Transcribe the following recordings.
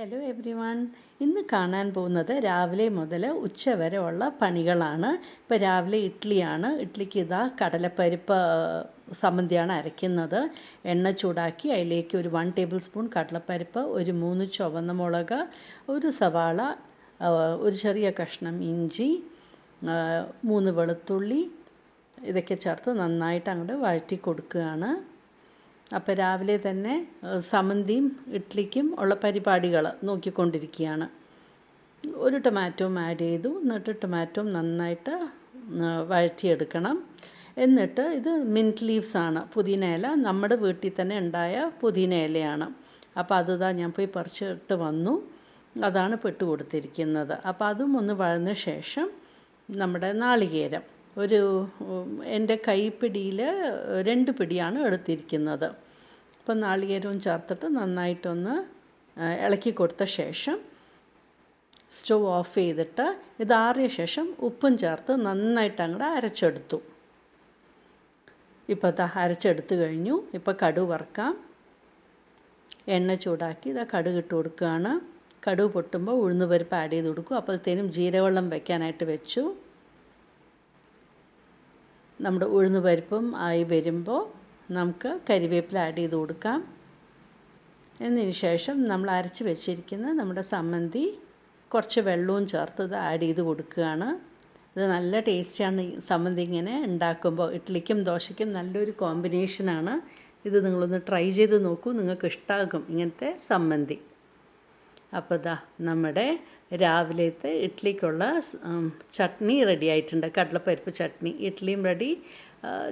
Hello every one. ഇന്ന് കാണാൻ പോകുന്നത് രാവിലെ മുതൽ ഉച്ച വരെ ഉള്ള പണികളാണ്. ഇപ്പോൾ രാവിലെ ഇഡ്ഡലിയാണ്. ഇഡ്ഡലിക്ക് ഇതാ കടലപ്പരിപ്പ് സമ്മന്തിയാണ് അരയ്ക്കുന്നത്. എണ്ണ ചൂടാക്കി അതിലേക്ക് ഒരു 1 ടേബിൾ സ്പൂൺ കടലപ്പരിപ്പ്, ഒരു 3 ചുവന്ന മുളക്, ഒരു സവാള, ഒരു ചെറിയ കഷ്ണം ഇഞ്ചി, 3 വെളുത്തുള്ളി ഇതൊക്കെ ചേർത്ത് നന്നായിട്ട് അങ്ങോട്ട് വഴറ്റി കൊടുക്കുകയാണ്. അപ്പോൾ രാവിലെ തന്നെ സമന്തിയും ഇഡ്ഡലിക്കും ഉള്ള പരിപാടികൾ നോക്കിക്കൊണ്ടിരിക്കുകയാണ്. ഒരു ടൊമാറ്റോയും ആഡ് ചെയ്തു. എന്നിട്ട് ടൊമാറ്റോ നന്നായിട്ട് വഴറ്റിയെടുക്കണം. എന്നിട്ട് ഇത് മിൻറ്റ് ലീവ്സാണ്, പുതിന ഇല, നമ്മുടെ വീട്ടിൽ തന്നെ ഉണ്ടായ പുതിന ഇലയാണ്. അപ്പോൾ അത് ഞാൻ പോയി പറിച്ചിട്ട് വന്നു. അതാണ് പെട്ട് കൊടുത്തിരിക്കുന്നത്. അപ്പോൾ അതും ഒന്ന് വഴന്ന ശേഷം നമ്മുടെ നാളികേരം എൻ്റെ കൈപ്പിടിയിൽ 2 പിടിയാണ് എടുത്തിരിക്കുന്നത്. അപ്പോൾ നാളികേരവും ചേർത്തിട്ട് നന്നായിട്ടൊന്ന് ഇളക്കി കൊടുത്ത ശേഷം സ്റ്റവ് ഓഫ് ചെയ്തിട്ട് ഇത് ആറിയ ശേഷം ഉപ്പും ചേർത്ത് നന്നായിട്ട് അങ്ങോട്ട് അരച്ചെടുത്തു. ഇപ്പോൾ അത് അരച്ചെടുത്ത് കഴിഞ്ഞു. ഇപ്പോൾ കടുക് വറുക്കാം. എണ്ണ ചൂടാക്കി ഇതാ കടുക് ഇട്ട് കൊടുക്കുകയാണ്. കടുക് പൊട്ടുമ്പോൾ ഉഴുന്ന് പരിപ്പ് ആഡ് ചെയ്ത് കൊടുക്കും. അപ്പോഴത്തേനും ജീരകവെള്ളം വയ്ക്കാനായിട്ട് വെച്ചു. നമ്മുടെ ഉഴുന്ന് പരിപ്പും ആയി വരുമ്പോൾ നമുക്ക് കരിവേപ്പില ആഡ് ചെയ്ത് കൊടുക്കാം. എന്നതിന് ശേഷം നമ്മൾ അരച്ച് വെച്ചിരിക്കുന്ന നമ്മുടെ സമ്മന്തി കുറച്ച് വെള്ളവും ചേർത്ത് ഇത് ആഡ് ചെയ്ത് കൊടുക്കുകയാണ്. ഇത് നല്ല ടേസ്റ്റിയാണ് ഈ സമ്മന്തി ഇങ്ങനെ ഉണ്ടാക്കുമ്പോൾ. ഇഡ്ഡലിക്കും ദോശയ്ക്കും നല്ലൊരു കോമ്പിനേഷനാണ്. ഇത് നിങ്ങളൊന്ന് ട്രൈ ചെയ്ത് നോക്കൂ, നിങ്ങൾക്ക് ഇഷ്ടമാകും ഇങ്ങനത്തെ സമ്മന്തി. അപ്പോൾ നമ്മുടെ രാവിലത്തെ ഇഡ്ഡലിക്കുള്ള ചട്നി റെഡി ആയിട്ടുണ്ട്. കടലപ്പരിപ്പ് ചട്നി. ഇഡ്ഡലിയും റെഡി,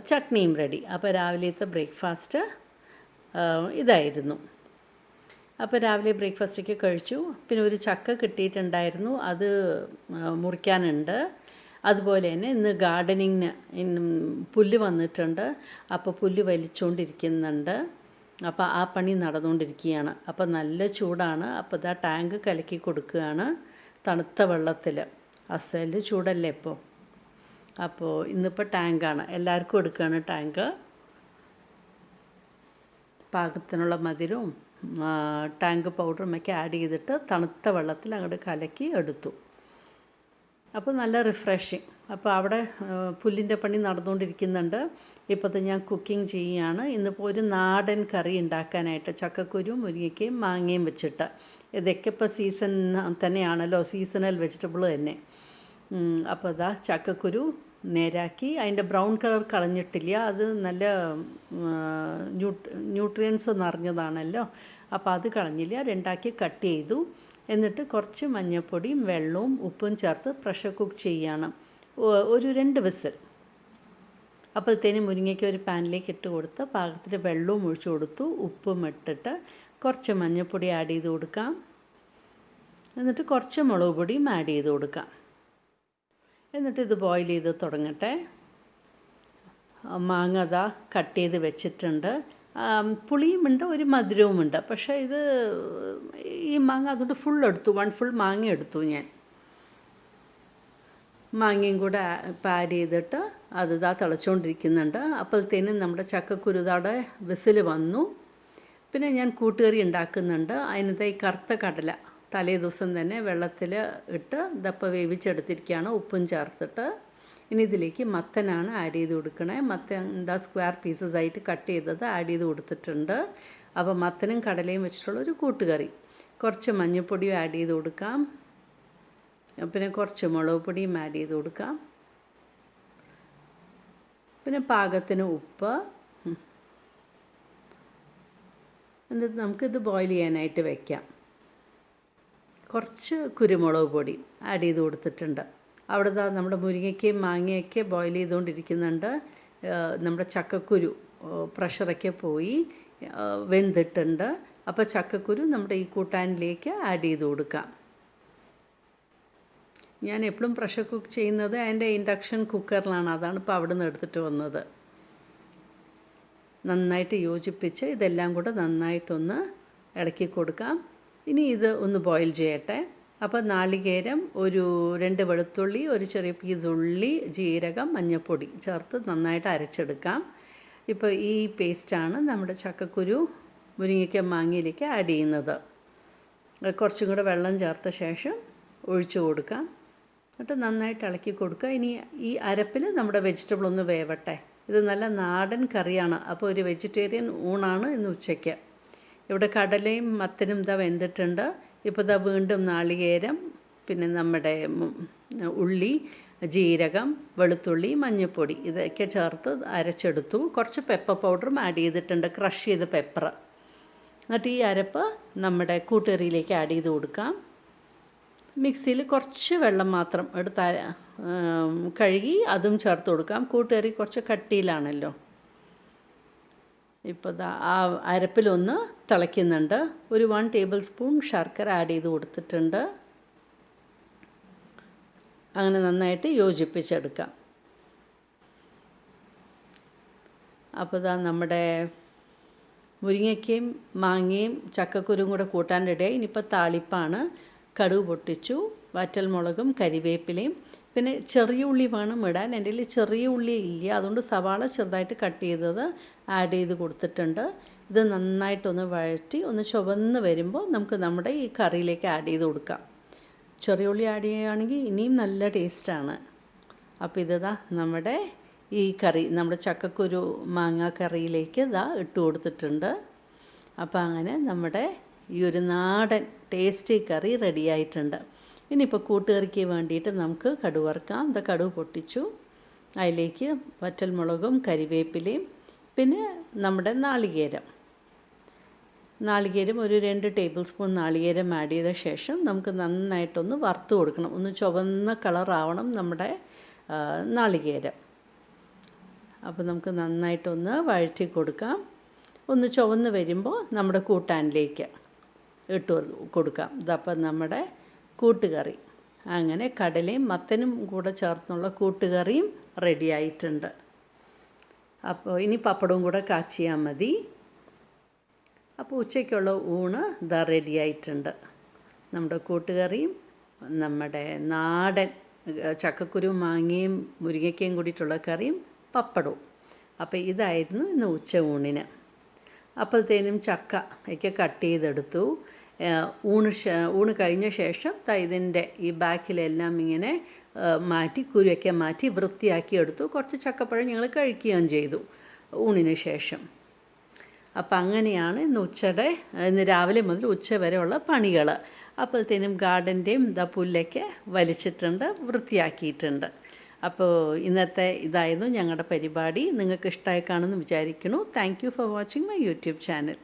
ചട്നിയും റെഡി. അപ്പോൾ രാവിലത്തെ ബ്രേക്ക്ഫാസ്റ്റ് ഇതായിരുന്നു. അപ്പോൾ രാവിലെ ബ്രേക്ക്ഫാസ്റ്റൊക്കെ കഴിച്ചു. പിന്നെ ഒരു ചക്ക കിട്ടിയിട്ടുണ്ടായിരുന്നു, അത് മുറിക്കാനുണ്ട്. അതുപോലെ തന്നെ ഇന്ന് ഗാർഡനിങ്ങിന് പുല്ല് വന്നിട്ടുണ്ട്. അപ്പോൾ പുല്ല് വലിച്ചുകൊണ്ടിരിക്കുന്നുണ്ട്. അപ്പോൾ ആ പണി നടന്നുകൊണ്ടിരിക്കുകയാണ്. അപ്പോൾ നല്ല ചൂടാണ്. അപ്പോൾ ടാങ്ക് കലക്കി കൊടുക്കുകയാണ് തണുത്ത വെള്ളത്തിൽ. അസല് ചൂടല്ലേ ഇപ്പോൾ. അപ്പോൾ ഇന്നിപ്പോൾ ടാങ്കാണ്, എല്ലാവർക്കും എടുക്കുകയാണ് ടാങ്ക്. പാകത്തിനുള്ള മധുരവും ടാങ്ക് പൗഡറും ഒക്കെ ആഡ് ചെയ്തിട്ട് തണുത്ത വെള്ളത്തിൽ അങ്ങോട്ട് കലക്കി എടുത്തു. അപ്പോൾ നല്ല റിഫ്രഷിങ്. അപ്പോൾ അവിടെ പുല്ലിൻ്റെ പണി നടന്നുകൊണ്ടിരിക്കുന്നുണ്ട്. ഇപ്പോഴത്തെ ഞാൻ കുക്കിംഗ് ചെയ്യുകയാണ്. ഇന്നിപ്പോൾ ഒരു നാടൻ കറി ഉണ്ടാക്കാനായിട്ട് ചക്കക്കുരുവും മുരിങ്ങയ്ക്കയും മാങ്ങയും വെച്ചിട്ട്. ഇതൊക്കെ ഇപ്പോൾ സീസൺ തന്നെയാണല്ലോ, സീസണൽ വെജിറ്റബിൾ തന്നെ. അപ്പോൾ ചക്കക്കുരു നേരാക്കി അതിൻ്റെ ബ്രൗൺ കളർ കളഞ്ഞിട്ടില്ല, അത് നല്ല ന്യൂട്രിയൻസ് നിറഞ്ഞതാണല്ലോ. അപ്പോൾ അത് കളഞ്ഞില്ല, 2ആക്കി കട്ട് ചെയ്തു. എന്നിട്ട് കുറച്ച് മഞ്ഞൾപ്പൊടിയും വെള്ളവും ഉപ്പും ചേർത്ത് പ്രഷർ കുക്ക് ചെയ്യണം, ഒരു 2 വിസിൽ. അപ്പോഴത്തേനും മുരിങ്ങയ്ക്ക് ഒരു പാനിലേക്ക് ഇട്ട് കൊടുത്ത് പാകത്തിൽ വെള്ളവും ഒഴിച്ചു കൊടുത്തു. ഉപ്പും ഇട്ടിട്ട് കുറച്ച് മഞ്ഞൾപ്പൊടി ആഡ് ചെയ്ത് കൊടുക്കാം. എന്നിട്ട് കുറച്ച് മുളക് പൊടിയും ആഡ് ചെയ്ത് കൊടുക്കാം. എന്നിട്ട് ഇത് ബോയിൽ ചെയ്ത് തുടങ്ങട്ടെ. മാങ്ങ കട്ട് ചെയ്ത് വെച്ചിട്ടുണ്ട്. പുളിയുമുണ്ട്, ഒരു മധുരവുമുണ്ട്. പക്ഷേ ഈ മാങ്ങ അതുകൊണ്ട് ഫുൾ എടുത്തു, 1 ഫുൾ മാങ്ങ എടുത്തു ഞാൻ. മാങ്ങയും കൂടെ ആഡ് ചെയ്തിട്ട് അത് തിളച്ചുകൊണ്ടിരിക്കുന്നുണ്ട്. അപ്പോഴത്തേനും നമ്മുടെ ചക്കക്കുരുതാടെ വിസിൽ വന്നു. പിന്നെ ഞാൻ കൂട്ടുകറി ഉണ്ടാക്കുന്നുണ്ട്. അതിനകത്ത് ഈ കറുത്ത കടല തലേ ദിവസം തന്നെ വെള്ളത്തിൽ ഇട്ട് ദപ്പ വേവിച്ചെടുത്തിരിക്കുകയാണ്, ഉപ്പും ചേർത്തിട്ട്. ഇനി ഇതിലേക്ക് മത്തനാണ് ആഡ് ചെയ്ത് കൊടുക്കണേ. മത്തൻ സ്ക്വയർ പീസസ് ആയിട്ട് കട്ട് ചെയ്തത് ആഡ് ചെയ്ത് കൊടുത്തിട്ടുണ്ട്. അപ്പോൾ മത്തനും കടലയും വെച്ചിട്ടുള്ളൊരു കൂട്ടുകറി. കുറച്ച് മഞ്ഞൾപ്പൊടിയും ആഡ് ചെയ്ത് കൊടുക്കാം. പിന്നെ കുറച്ച് മുളക് പൊടിയും ആഡ് ചെയ്ത് കൊടുക്കാം. പിന്നെ പാകത്തിന് ഉപ്പ്. എന്നിട്ട് നമുക്കിത് ബോയിൽ ചെയ്യാനായിട്ട് വയ്ക്കാം. കുറച്ച് കുരുമുളക് പൊടി ആഡ് ചെയ്ത് കൊടുത്തിട്ടുണ്ട്. അവിടെ നമ്മുടെ മുരിങ്ങയ്ക്കയും മാങ്ങയൊക്കെ ബോയിൽ ചെയ്തുകൊണ്ടിരിക്കുന്നുണ്ട്. നമ്മുടെ ചക്കക്കുരു പ്രഷറൊക്കെ പോയി വെന്തിട്ടുണ്ട്. അപ്പോൾ ചക്കക്കുരു നമ്മുടെ ഈ കൂട്ടാനിലേക്ക് ആഡ് ചെയ്ത് കൊടുക്കാം. ഞാൻ എപ്പോഴും പ്രഷർ കുക്ക് ചെയ്യുന്നത് എൻ്റെ ഇൻഡക്ഷൻ കുക്കറിലാണ്. അതാണ് ഇപ്പോൾ അവിടെ നിന്ന് എടുത്തിട്ട് വന്നത്. നന്നായിട്ട് യോജിപ്പിച്ച് ഇതെല്ലാം കൂടെ നന്നായിട്ടൊന്ന് ഇളക്കി കൊടുക്കാം. ഇനി ഇത് ഒന്ന് ബോയിൽ ചെയ്യട്ടെ. അപ്പോൾ നാളികേരം, ഒരു 2 വെളുത്തുള്ളി, ഒരു ചെറിയ പീസ് ഉള്ളി, ജീരകം, മഞ്ഞൾപ്പൊടി ചേർത്ത് നന്നായിട്ട് അരച്ചെടുക്കാം. ഇപ്പോൾ ഈ പേസ്റ്റാണ് നമ്മുടെ ചക്കക്കുരു മുരിങ്ങയ്ക്ക മാങ്ങയിലേക്ക് ആഡ് ചെയ്യുന്നത്. കുറച്ചും കൂടെ വെള്ളം ചേർത്ത ശേഷം ഒഴിച്ചു കൊടുക്കാം. എന്നിട്ട് നന്നായിട്ട് ഇളക്കി കൊടുക്കുക. ഇനി ഈ അരപ്പിൽ നമ്മുടെ വെജിറ്റബിൾ ഒന്ന് വേവട്ടെ. ഇത് നല്ല നാടൻ കറിയാണ്. അപ്പോൾ ഒരു വെജിറ്റേറിയൻ ഊണാണ് ഇന്ന് ഉച്ചയ്ക്ക്. ഇവിടെ കടലയും മത്തനും ഇതാ വെന്തിട്ടുണ്ട്. ഇപ്പോൾ ഇതാ വീണ്ടും നാളികേരം, പിന്നെ നമ്മുടെ ഉള്ളി, ജീരകം, വെളുത്തുള്ളി, മഞ്ഞൾപ്പൊടി ഇതൊക്കെ ചേർത്ത് അരച്ചെടുത്തു. കുറച്ച് പെപ്പർ പൗഡറും ആഡ് ചെയ്തിട്ടുണ്ട്, ക്രഷ് ചെയ്ത പെപ്പർ. എന്നിട്ട് ഈ അരപ്പ് നമ്മുടെ കൂട്ടുകറിയിലേക്ക് ആഡ് ചെയ്ത് കൊടുക്കാം. മിക്സിയിൽ കുറച്ച് വെള്ളം മാത്രം എടുത്ത് കഴുകി അതും ചേർത്ത് കൊടുക്കാം. കൂട്ടുകറി കുറച്ച് കട്ടിയിലാണല്ലോ. ഇപ്പോൾ ആ അരപ്പിലൊന്ന് തിളയ്ക്കുന്നുണ്ട്. ഒരു 1 ടേബിൾ സ്പൂൺ ശർക്കര ആഡ് ചെയ്ത് കൊടുത്തിട്ടുണ്ട്. അങ്ങനെ നന്നായിട്ട് യോജിപ്പിച്ചെടുക്കാം. അപ്പോൾ നമ്മുടെ മുരിങ്ങയ്ക്കയും മാങ്ങയും ചക്കക്കുരും കൂടെ കൂട്ടാൻ റെഡിയായി. ഇനിയിപ്പോൾ താളിപ്പാണ്. കടുക് പൊട്ടിച്ചു, വറ്റൽമുളകും കരിവേപ്പിലയും, പിന്നെ ചെറിയ ഉള്ളി വേണം ഇടാൻ. എൻ്റെ കയ്യിൽ ചെറിയ ഉള്ളി ഇല്ല, അതുകൊണ്ട് സവാള ചെറുതായിട്ട് കട്ട് ചെയ്തത് ആഡ് ചെയ്ത് കൊടുത്തിട്ടുണ്ട്. ഇത് നന്നായിട്ടൊന്ന് വഴറ്റി ഒന്ന് ചുവന്ന് വരുമ്പോൾ നമുക്ക് നമ്മുടെ ഈ കറിയിലേക്ക് ആഡ് ചെയ്ത് കൊടുക്കാം. ചെറിയ ഉള്ളി ആഡ് ചെയ്യുകയാണെങ്കിൽ ഇനിയും നല്ല ടേസ്റ്റാണ്. അപ്പോൾ ഇതാ നമ്മുടെ ഈ കറി, നമ്മുടെ ചക്കക്കുരു മാങ്ങ കറിയിലേക്ക് ഇട്ട് കൊടുത്തിട്ടുണ്ട്. അപ്പോൾ അങ്ങനെ നമ്മുടെ ഈ ഒരു നാടൻ ടേസ്റ്റി കറി റെഡിയായിട്ടുണ്ട്. ഇനിയിപ്പോൾ കൂട്ടുകറിക്ക് വേണ്ടിയിട്ട് നമുക്ക് കടുക് വറുക്കാം. കടുക് പൊട്ടിച്ചു, അതിലേക്ക് വറ്റൽമുളകും കരിവേപ്പിലയും, പിന്നെ നമ്മുടെ നാളികേരം ഒരു 2 ടേബിൾ സ്പൂൺ നാളികേരം ആഡ് ചെയ്ത ശേഷം നമുക്ക് നന്നായിട്ടൊന്ന് വറുത്ത് കൊടുക്കണം. ഒന്ന് ചുവന്ന കളറാവണം നമ്മുടെ നാളികേരം. അപ്പോൾ നമുക്ക് നന്നായിട്ടൊന്ന് വഴറ്റി കൊടുക്കാം. ഒന്ന് ചുവന്ന് വരുമ്പോൾ നമ്മുടെ കൂട്ടാനിലേക്ക് ഇട്ട് കൊടുക്കാം. ഇതപ്പം നമ്മുടെ കൂട്ടുകറി, അങ്ങനെ കടലയും മത്തനും കൂടെ ചേർന്നുള്ള കൂട്ടുകറിയും റെഡിയായിട്ടുണ്ട്. അപ്പോൾ ഇനി പപ്പടവും കൂടെ കാച്ചിയാൽ മതി. അപ്പോൾ ഉച്ചയ്ക്കുള്ള ഊണ് റെഡിയായിട്ടുണ്ട്. നമ്മുടെ കൂട്ടുകറിയും നമ്മുടെ നാടൻ ചക്കക്കുരു മാങ്ങയും മുരിങ്ങയ്ക്കയും കൂടിയിട്ടുള്ള കറിയും പപ്പടവും. അപ്പോൾ ഇതായിരുന്നു ഇന്ന് ഉച്ച ഊണിന്. അപ്പോഴത്തേനും ചക്ക ഒക്കെ കട്ട് ചെയ്തെടുത്തു. ഊണ് കഴിഞ്ഞ ശേഷം ഇതിൻ്റെ ഈ ബാക്കിലെല്ലാം ഇങ്ങനെ മാറ്റി കുരുവൊക്കെ മാറ്റി വൃത്തിയാക്കി എടുത്തു. കുറച്ച് ചക്കപ്പഴം ഞങ്ങൾ കഴിക്കുകയും ചെയ്തു ഊണിന് ശേഷം. അപ്പം അങ്ങനെയാണ് ഇന്ന് രാവിലെ മുതൽ ഉച്ച വരെയുള്ള പണികൾ. അപ്പോഴത്തേനും ഗാർഡൻ്റെയും പുല്ലൊക്കെ വലിച്ചിട്ടുണ്ട്, വൃത്തിയാക്കിയിട്ടുണ്ട്. അപ്പോൾ ഇന്നത്തെ ഇതായിരുന്നു ഞങ്ങളുടെ പരിപാടി. നിങ്ങൾക്ക് ഇഷ്ടമായി കാണുമെന്ന് വിചാരിക്കുന്നു. Thank you for watching my YouTube channel.